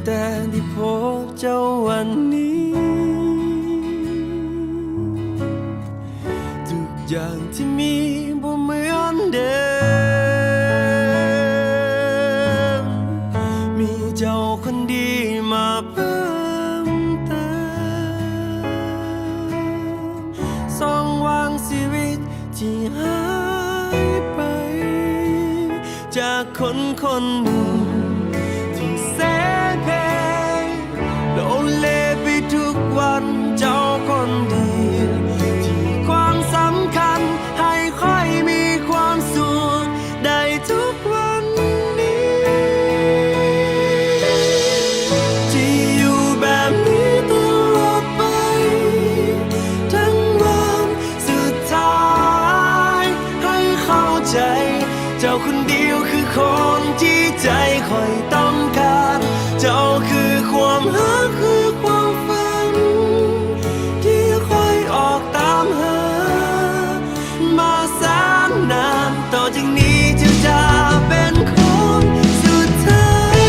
แต่ที่พบเจ้าวันนี้ทุกอย่างที่มีบ่เหมือนเดิมมีเจ้าคนดีมาเพิ่มเติมส่องวางชีวิตที่หายไปจากคนคนหนึ่งที่แสนเพลงโดนเล่ไปทุกวันเจ้าคนดีที่ความสำคัญให้ค่อยมีความสุขได้ทุกวันนี้ที่อยู่แบบนี้ตลอดไปทั้งวันสุดท้ายให้เข้าใจเจ้าคนเดียวคือคนที่ใจคอยต้องการเจ้าคือความรักคือความฝันที่คอยออกตามหามาแสนนานต่อจากนี้จะเป็นคนสุดท้าย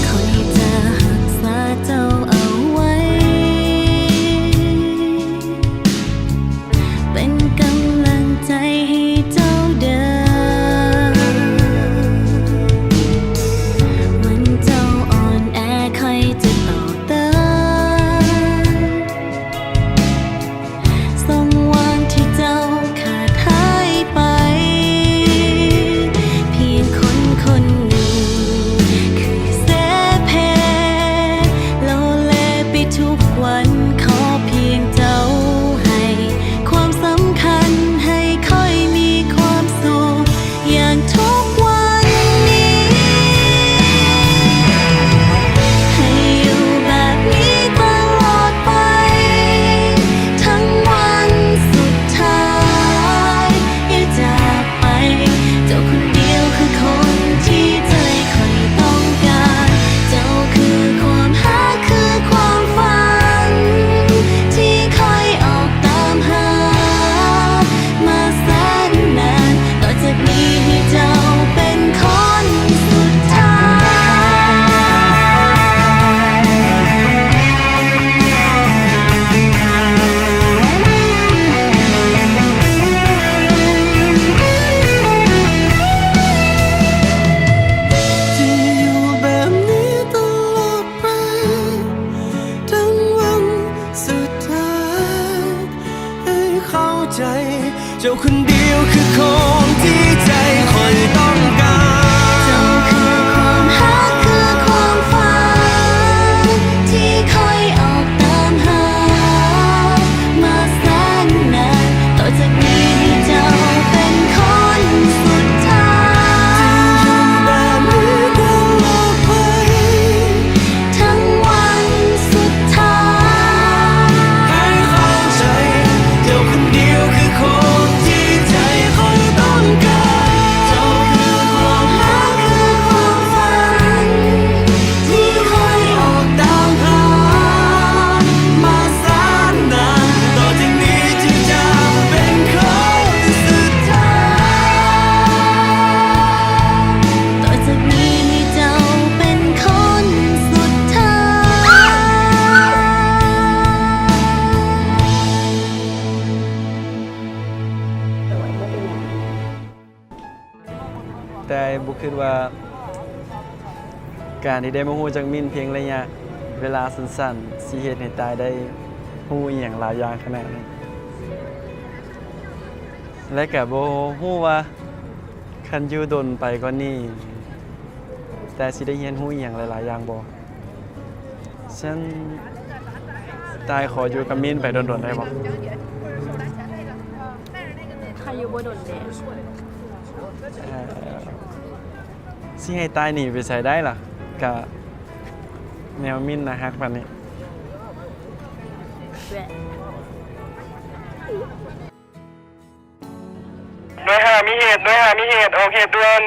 คอยจะรักษาเจ้าเอาไว้เป็นกำลังใจให้เจ้าเดินวันเจ้าอ่อนแอคอยจะต่อเติมส่งวันที่เจ้าขาดหายไปเพียงคนคนหนึ่งคือเสเพโลเลไปทุกวันขอเพียงเจ้าให้ความสำคัญให้ค่อยมีความสุขอย่างทุกวันนี้ให้อยู่แบบนี้ตลอดไปทั้งวันสุดท้ายอย่าจากไปเจ้าคนเดียวคือคนที่ใจคอยต้องการเจ้าคือความรักคือความฝันที่คอยออกตามหามาแสนนานต่อจากนี้ให้เจ้าเป็นคนสุดท้ายที่อยู่แบบนี้ตลอดไปทั้งวันสุดท้ายให้เข้าใจเจ้าคนเดียวคือคนที่ใจคอยต้องการ เจ้าคือความรักคือความฝันที่คอยออกตามหามาแสนนานต่อจากนี้ให้เจ้าเป็นคนสุดท้าย แบบนี้ตลอดไป ทั้งวันสุดท้าย ให้เข้าใจเจ้าคนเดียวคือคนที่ใจคอยต้องการเจ้าคือความรักคือความฝันที่คอยออกตามหามาแสนนานต่อจากนี้จะเป็นคนสุดท้าย ต่อจากนี้ให้เจ้าเป็นคนสุดท้ายแต่บุคิดว่าการที่ได้มาฮู้จักมินเพียงระยะเวลาสั้นๆสิเฮ็ดให้ตายได้ฮู้อหย่างหลายอย่างขนาดนี้และก็บ่ฮู้ว่าคันอยู่ดนไปกว่านี้แต่สิได้เรียนรู้อหย่างหลายๆอย่างบ่ฉันตายขออยู่กับมินไปโดนๆได้บ่ ใครอยู่บ่โดนแดด สิให้ตายหนีไปใส่ได้ล่ะกะแนวมินนะฮักปานนี้ แหวะ ด้วยหามีเหตุโอเคด่วน